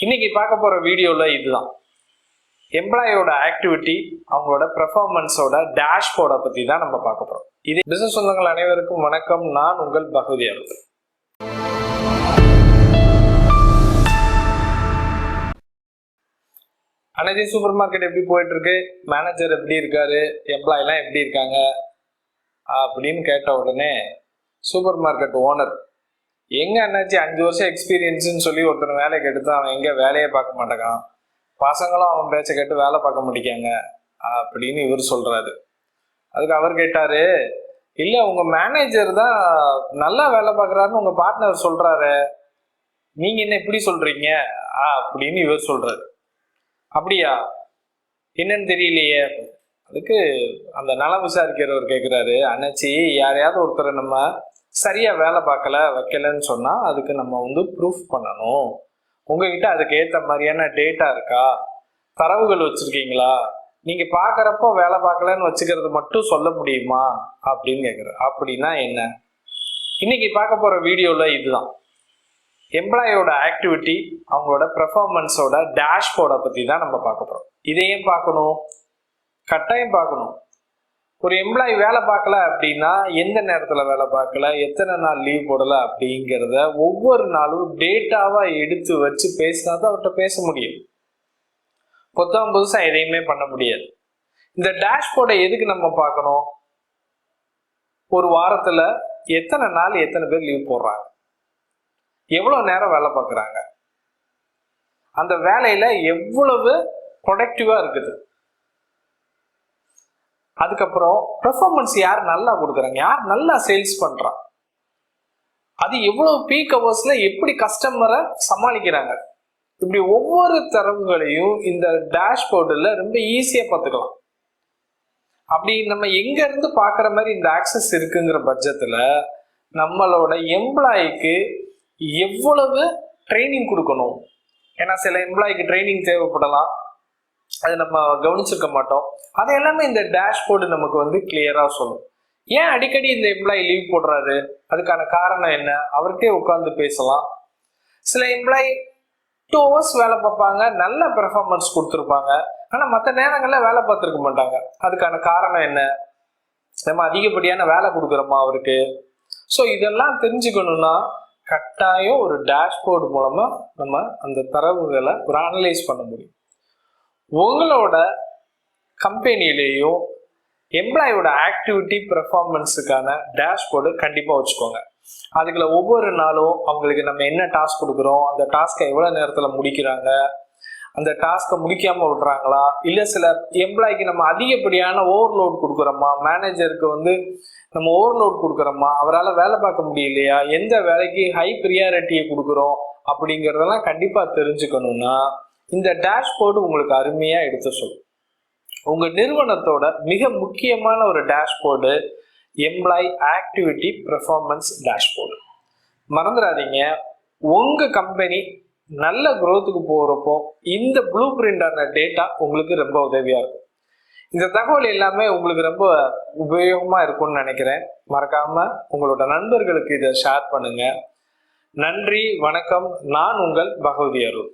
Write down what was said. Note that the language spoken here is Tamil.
இன்னைக்கு பார்க்க போற வீடியோல இதுதான் எம்ப்ளாயோட ஆக்டிவிட்டி, அவங்களோட பெர்ஃபார்மன்ஸோட டேஷ்போர்டை பத்தி தான் நம்ம பார்க்க போறோம். இது பிசினஸ் சொந்தங்கள் அனைவருக்கும் வணக்கம். நான் உங்கள் பகவதி அருள். அனைத்து சூப்பர் மார்க்கெட் எப்படி போயிட்டு இருக்கு, மேனேஜர் எப்படி இருக்காரு, எம்ப்ளாயெல்லாம் எப்படி இருக்காங்க அப்படின்னு கேட்ட உடனே சூப்பர் மார்க்கெட் ஓனர் எங்க அண்ணாச்சி 5 வருஷம் எக்ஸ்பீரியன்ஸ்ன்னு சொல்லி ஒருத்தர் வேலைக்கு எடுத்து அவன் எங்க வேலையே பார்க்க மாட்டேங்கான், பசங்களும் அவன் பேச்ச கேட்டு வேலை பார்க்க முடிக்காங்க அப்படின்னு இவர் சொல்றாரு. அதுக்கு அவர் கேட்டாரு, இல்ல உங்க மேனேஜர் தான் நல்லா வேலை பார்க்கறாருன்னு உங்க பார்ட்னர் சொல்றாரு, நீங்க என்ன இப்படி சொல்றீங்க அப்படின்னு இவர் சொல்றாரு. அப்படியா, என்னன்னு தெரியலையே. அதுக்கு அந்த நலம் விசாரிக்கிறவர் கேட்கிறாரு, அண்ணாச்சி யாரையாவது ஒருத்தரை நம்ம சரியா வேலை பார்க்கல வைக்கலன்னு சொன்னா அதுக்கு நம்ம ப்ரூஃப் பண்ணணும். உங்ககிட்ட அதுக்கு ஏற்ற மாதிரியான டேட்டா இருக்கா, தரவுகள் வச்சிருக்கீங்களா, நீங்க பாக்குறப்போ வேலை பார்க்கலன்னு வச்சுக்கிறது மட்டும் சொல்ல முடியுமா அப்படின்னு கேட்குறாரு. அப்படின்னா என்ன? இன்னைக்கு பார்க்க போற வீடியோல இதுதான் எம்ப்ளாயோட ஆக்டிவிட்டி, அவங்களோட பெர்ஃபார்மன்ஸோட டேஷ்போர்டை பத்தி தான் நம்ம பார்க்க போறோம். இதையும் பார்க்கணும், கட்டாயம் பார்க்கணும். ஒரு எம்ப்ளாயி வேலை பார்க்கல அப்படின்னா எந்த நேரத்துல வேலை பார்க்கல, எத்தனை நாள் லீவ் போடல அப்படிங்கிறத ஒவ்வொரு நாளும் டேட்டாவா எடுத்து வச்சு பேசினா தான் அவர்கிட்ட பேச முடியும். புதுசா எதையுமே பண்ண முடியாது. இந்த டேஷ்போர்டை எதுக்கு நம்ம பார்க்கணும்? ஒரு வாரத்துல எத்தனை நாள் எத்தனை பேர் லீவ் போடுறாங்க, எவ்வளவு நேரம் வேலை பார்க்குறாங்க, அந்த வேலையில எவ்வளவு ப்ரொடக்டிவா இருக்குது, அதுக்கப்புறம் பெர்ஃபார்மன்ஸ் யார் நல்லா கொடுக்குறாங்க, யார் நல்லா சேல்ஸ் பண்றாங்க, அது எவ்வளவு பீக் ஹவர்ஸ்ல எப்படி கஸ்டமரை சமாளிக்கிறாங்க, இப்படி ஒவ்வொரு தரவுகளையும் இந்த டேஷ்போர்டில் ரொம்ப ஈஸியா பார்த்துக்கலாம். அப்படி நம்ம எங்க இருந்து பாக்குற மாதிரி இந்த ஆக்சஸ் இருக்குங்கிற பட்சத்துல நம்மளோட எம்ப்ளாய்க்கு எவ்வளவு ட்ரைனிங் கொடுக்கணும். ஏன்னா சில எம்ப்ளாய்க்கு ட்ரைனிங் தேவைப்படலாம், அது நம்ம கவனிச்சிருக்க மாட்டோம். அது எல்லாமே இந்த டேஷ்போர்டு நமக்கு கிளியரா சொல்லும். ஏன் அடிக்கடி இந்த எம்ப்ளாயி லீவ் போடுறாரு, அதுக்கான காரணம் என்ன, அவர்கிட்டே உட்கார்ந்து பேசலாம். சில எம்ப்ளாயி 2 hours வேலை பார்ப்பாங்க, நல்ல பெர்ஃபார்மன்ஸ் கொடுத்துருப்பாங்க, ஆனா மற்ற நேரங்கள்ல வேலை பார்த்துருக்க மாட்டாங்க. அதுக்கான காரணம் என்ன, நம்ம அதிகப்படியான வேலை கொடுக்குறோமா அவருக்கு? ஸோ இதெல்லாம் தெரிஞ்சுக்கணும்னா கட்டாயம் ஒரு டேஷ்போர்டு மூலமா நம்ம அந்த தரவுகளை ஒரு அனலைஸ் பண்ண முடியும். உங்களோட கம்பெனிலேயும் எம்ப்ளாயோட ஆக்டிவிட்டி பெர்ஃபார்மன்ஸுக்கான டேஷ்போர்டு கண்டிப்பாக வச்சுக்கோங்க. அதுக்குள்ள ஒவ்வொரு நாளும் அவங்களுக்கு நம்ம என்ன டாஸ்க் கொடுக்குறோம், அந்த டாஸ்கை எவ்வளோ நேரத்தில் முடிக்கிறாங்க, அந்த டாஸ்கை முடிக்காம விடுறாங்களா, இல்லை சில எம்ப்ளாய்க்கு நம்ம அதிகப்படியான ஓவர்லோட் கொடுக்குறோமா, மேனேஜருக்கு நம்ம ஓவர்லோட் கொடுக்குறோமா, அவரால் வேலை பார்க்க முடியலையா, எந்த வேலைக்கு ஹை ப்ரியாரிட்டியை கொடுக்குறோம் அப்படிங்கிறதெல்லாம் கண்டிப்பாக தெரிஞ்சுக்கணும்னா இந்த டேஷ்போர்டு உங்களுக்கு அருமையா எடுத்து சொல்லும். உங்க நிறுவனத்தோட மிக முக்கியமான ஒரு dashboard employee activity performance dashboard. மறந்துடாதீங்க, உங்க கம்பெனி நல்ல குரோத்துக்கு போறப்போ இந்த ப்ளூ பிரிண்டான டேட்டா உங்களுக்கு ரொம்ப உதவியா இருக்கும். இந்த தகவல் எல்லாமே உங்களுக்கு ரொம்ப உபயோகமா இருக்கும்னு நினைக்கிறேன். மறக்காம உங்களோட நண்பர்களுக்கு இதை ஷேர் பண்ணுங்க. நன்றி, வணக்கம். நான் உங்கள் பகவதி அருள்.